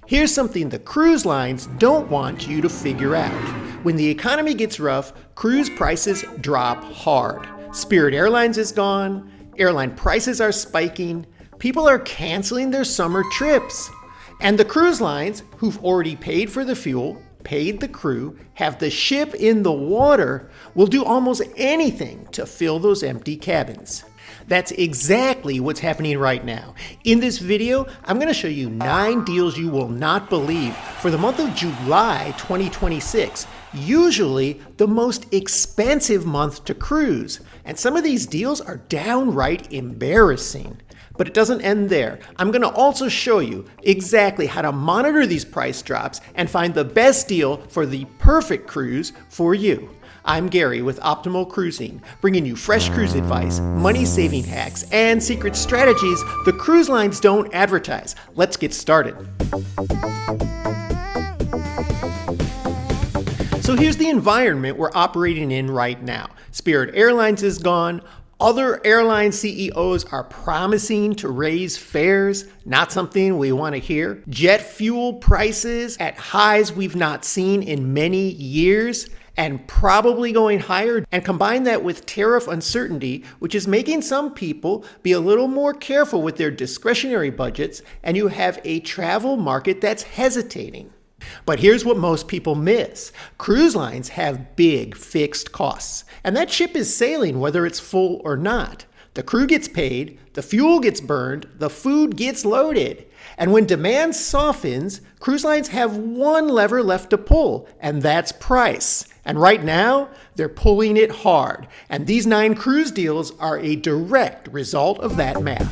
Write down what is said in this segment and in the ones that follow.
Here's something the cruise lines don't want you to figure out. When the economy gets rough, cruise prices drop hard. Spirit Airlines is gone, airline prices are spiking, people are canceling their summer trips. And the cruise lines, who've already paid for the fuel, paid the crew, have the ship in the water, will do almost anything to fill those empty cabins. That's exactly what's happening right now. In this video, I'm going to show you 9 deals you will not believe for the month of July 2026, usually the most expensive month to cruise. And some of these deals are downright embarrassing. But it doesn't end there. I'm going to also show you exactly how to monitor these price drops and find the best deal for the perfect cruise for you. I'm Gary with Optimal Cruising, bringing you fresh cruise advice, money-saving hacks, and secret strategies the cruise lines don't advertise. Let's get started. So here's the environment we're operating in right now. Spirit Airlines is gone. Other airline CEOs are promising to raise fares, not something we want to hear. Jet fuel prices at highs we've not seen in many years and probably going higher. And combine that with tariff uncertainty, which is making some people be a little more careful with their discretionary budgets, and you have a travel market that's hesitating. But here's what most people miss. Cruise lines have big fixed costs, and that ship is sailing whether it's full or not. The crew gets paid, the fuel gets burned, the food gets loaded. And when demand softens, cruise lines have one lever left to pull, and that's price. And right now, they're pulling it hard. And these 9 cruise deals are a direct result of that math.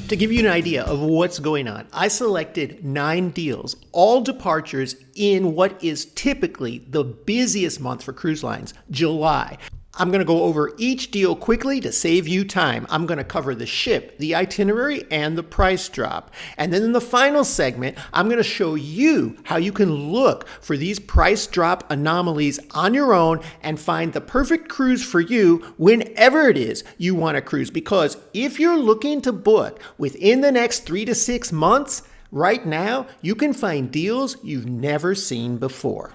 To give you an idea of what's going on, I selected 9 deals, all departures in what is typically the busiest month for cruise lines, July. I'm going to go over each deal quickly to save you time. I'm going to cover the ship, the itinerary, and the price drop. And then in the final segment, I'm going to show you how you can look for these price drop anomalies on your own and find the perfect cruise for you whenever it is you want to cruise. Because if you're looking to book within the next 3 to 6 months, right now, you can find deals you've never seen before.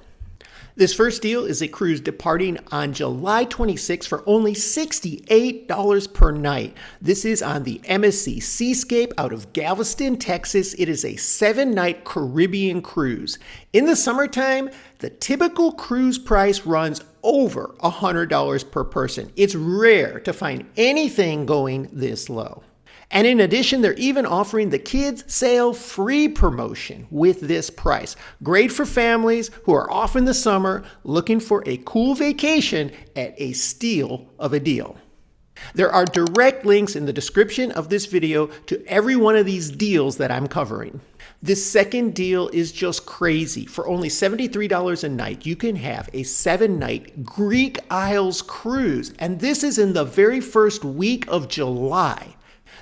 This first deal is a cruise departing on July 26 for only $68 per night. This is on the MSC Seascape out of Galveston, Texas. It is a 7-night Caribbean cruise. In the summertime, the typical cruise price runs over $100 per person. It's rare to find anything going this low. And in addition, they're even offering the Kids Sail Free promotion with this price. Great for families who are off in the summer looking for a cool vacation at a steal of a deal. There are direct links in the description of this video to every one of these deals that I'm covering. This second deal is just crazy. For only $73 a night, you can have a 7-night Greek Isles cruise. And this is in the very first week of July.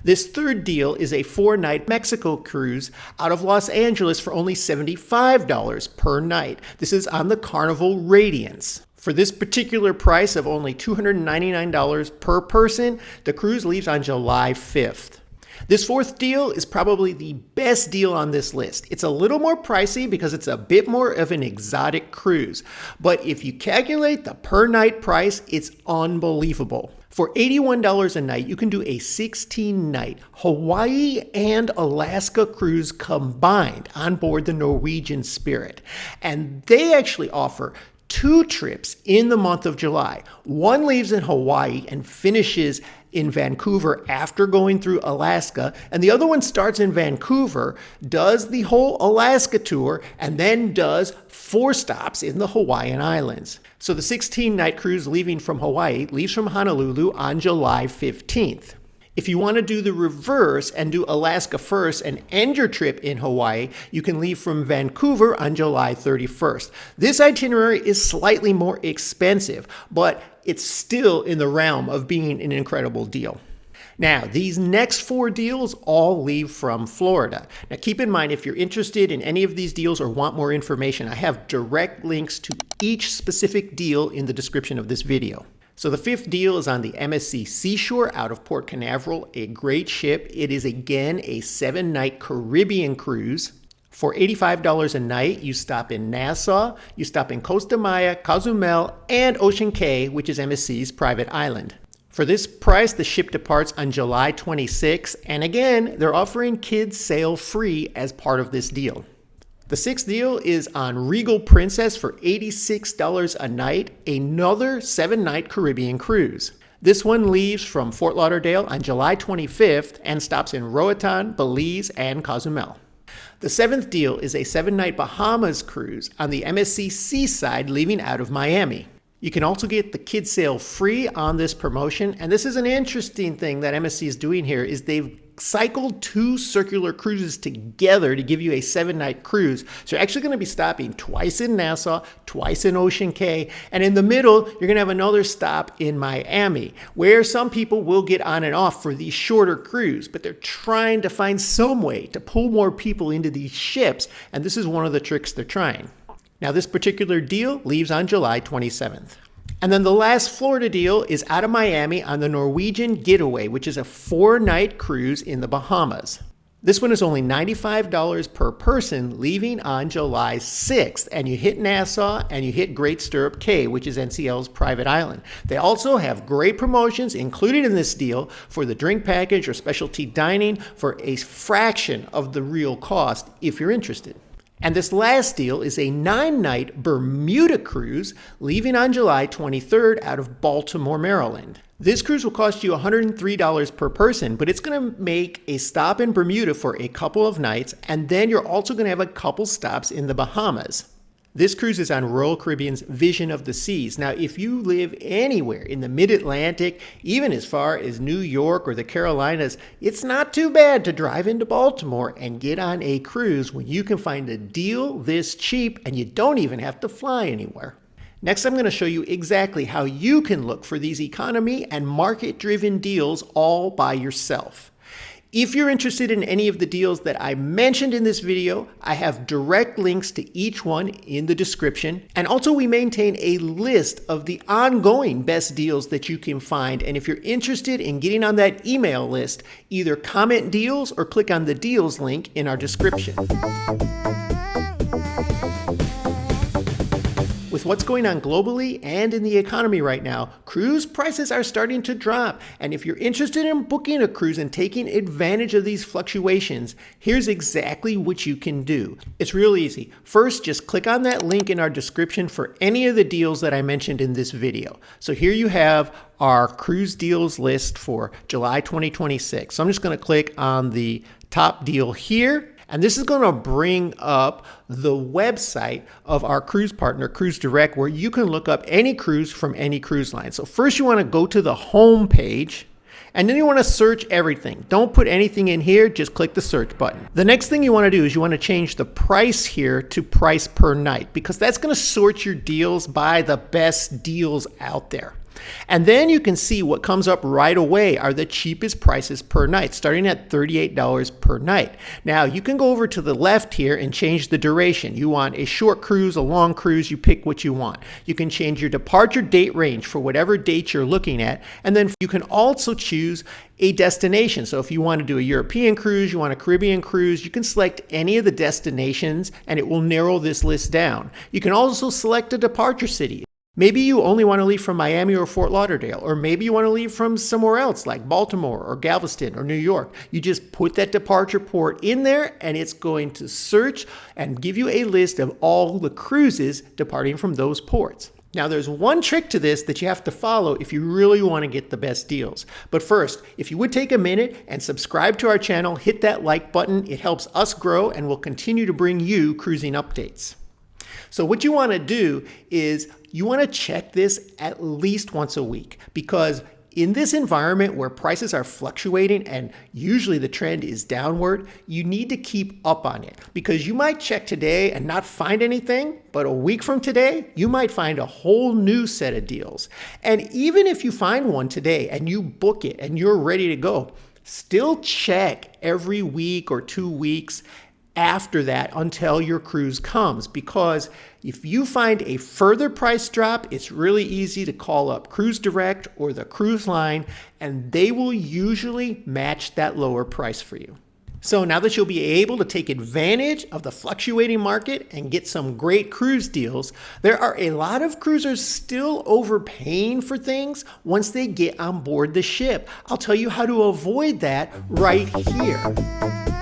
This third deal is a 4-night Mexico cruise out of Los Angeles for only $75 per night. This is on the Carnival Radiance. For this particular price of only $299 per person, the cruise leaves on July 5th. This fourth deal is probably the best deal on this list. It's a little more pricey because it's a bit more of an exotic cruise. But if you calculate the per night price, it's unbelievable. For $81 a night, you can do a 16-night Hawaii and Alaska cruise combined on board the Norwegian Spirit. And they actually offer 2 trips in the month of July. One leaves in Hawaii and finishes in Vancouver after going through Alaska, and the other one starts in Vancouver, does the whole Alaska tour, and then does 4 stops in the Hawaiian Islands. So the 16-night cruise leaving from Hawaii leaves from Honolulu on July 15th. If you want to do the reverse and do Alaska first and end your trip in Hawaii, you can leave from Vancouver on July 31st. This itinerary is slightly more expensive, but it's still in the realm of being an incredible deal. Now, these next 4 deals all leave from Florida. Now, keep in mind, if you're interested in any of these deals or want more information, I have direct links to each specific deal in the description of this video. So the fifth deal is on the MSC Seashore out of Port Canaveral, a great ship. It is again a 7-night Caribbean cruise. For $85 a night, you stop in Nassau, you stop in Costa Maya, Cozumel, and Ocean Cay, which is MSC's private island. For this price, the ship departs on July 26, and again, they're offering kids sail free as part of this deal. The sixth deal is on Regal Princess for $86 a night, another 7-night Caribbean cruise. This one leaves from Fort Lauderdale on July 25th and stops in Roatan, Belize, and Cozumel. The seventh deal is a 7-night Bahamas cruise on the MSC Seaside leaving out of Miami. You can also get the kids sail free on this promotion, and this is an interesting thing that MSC is doing here is they've cycled 2 circular cruises together to give you a 7-night cruise. So you're actually going to be stopping twice in Nassau, twice in Ocean Cay, and in the middle, you're going to have another stop in Miami, where some people will get on and off for these shorter cruise, but they're trying to find some way to pull more people into these ships, and this is one of the tricks they're trying. Now, this particular deal leaves on July 27th. And then the last Florida deal is out of Miami on the Norwegian Getaway, which is a 4-night cruise in the Bahamas. This one is only $95 per person, leaving on July 6th. And you hit Nassau and you hit Great Stirrup Cay, which is NCL's private island. They also have great promotions included in this deal for the drink package or specialty dining for a fraction of the real cost if you're interested. And this last deal is a 9-night Bermuda cruise leaving on July 23rd out of Baltimore, Maryland. This cruise will cost you $103 per person, but it's going to make a stop in Bermuda for a couple of nights, and then you're also going to have a couple stops in the Bahamas. This cruise is on Royal Caribbean's Vision of the Seas. Now, if you live anywhere in the mid-Atlantic, even as far as New York or the Carolinas, it's not too bad to drive into Baltimore and get on a cruise when you can find a deal this cheap and you don't even have to fly anywhere. Next, I'm going to show you exactly how you can look for these economy and market-driven deals all by yourself. If you're interested in any of the deals that I mentioned in this video, I have direct links to each one in the description. And also we maintain a list of the ongoing best deals that you can find. And if you're interested in getting on that email list, either comment deals or click on the deals link in our description. With what's going on globally and in the economy right now, cruise prices are starting to drop. And if you're interested in booking a cruise and taking advantage of these fluctuations, here's exactly what you can do. It's real easy. First, just click on that link in our description for any of the deals that I mentioned in this video. So here you have our cruise deals list for July 2026. So I'm just going to click on the top deal here. And this is going to bring up the website of our cruise partner, Cruise Direct, where you can look up any cruise from any cruise line. So first you want to go to the home page, and then you want to search everything. Don't put anything in here, just click the search button. The next thing you want to do is you want to change the price here to price per night, because that's going to sort your deals by the best deals out there. And then you can see what comes up right away are the cheapest prices per night, starting at $38 per night. Now, you can go over to the left here and change the duration. You want a short cruise, a long cruise, you pick what you want. You can change your departure date range for whatever date you're looking at. And then you can also choose a destination. So if you want to do a European cruise, you want a Caribbean cruise, you can select any of the destinations and it will narrow this list down. You can also select a departure city. Maybe you only want to leave from Miami or Fort Lauderdale, or maybe you want to leave from somewhere else like Baltimore or Galveston or New York. You just put that departure port in there and it's going to search and give you a list of all the cruises departing from those ports. Now, there's one trick to this that you have to follow if you really want to get the best deals. But first, if you would take a minute and subscribe to our channel, hit that like button. It helps us grow and we'll continue to bring you cruising updates. So what you want to do is you want to check this at least once a week, because in this environment where prices are fluctuating and usually the trend is downward, you need to keep up on it, because you might check today and not find anything, but a week from today, you might find a whole new set of deals. And even if you find one today and you book it and you're ready to go, still check every week or 2 weeks after that until your cruise comes, because if you find a further price drop, it's really easy to call up Cruise Direct or the cruise line, and they will usually match that lower price for you. So now that you'll be able to take advantage of the fluctuating market and get some great cruise deals, there are a lot of cruisers still overpaying for things once they get on board the ship. I'll tell you how to avoid that right here.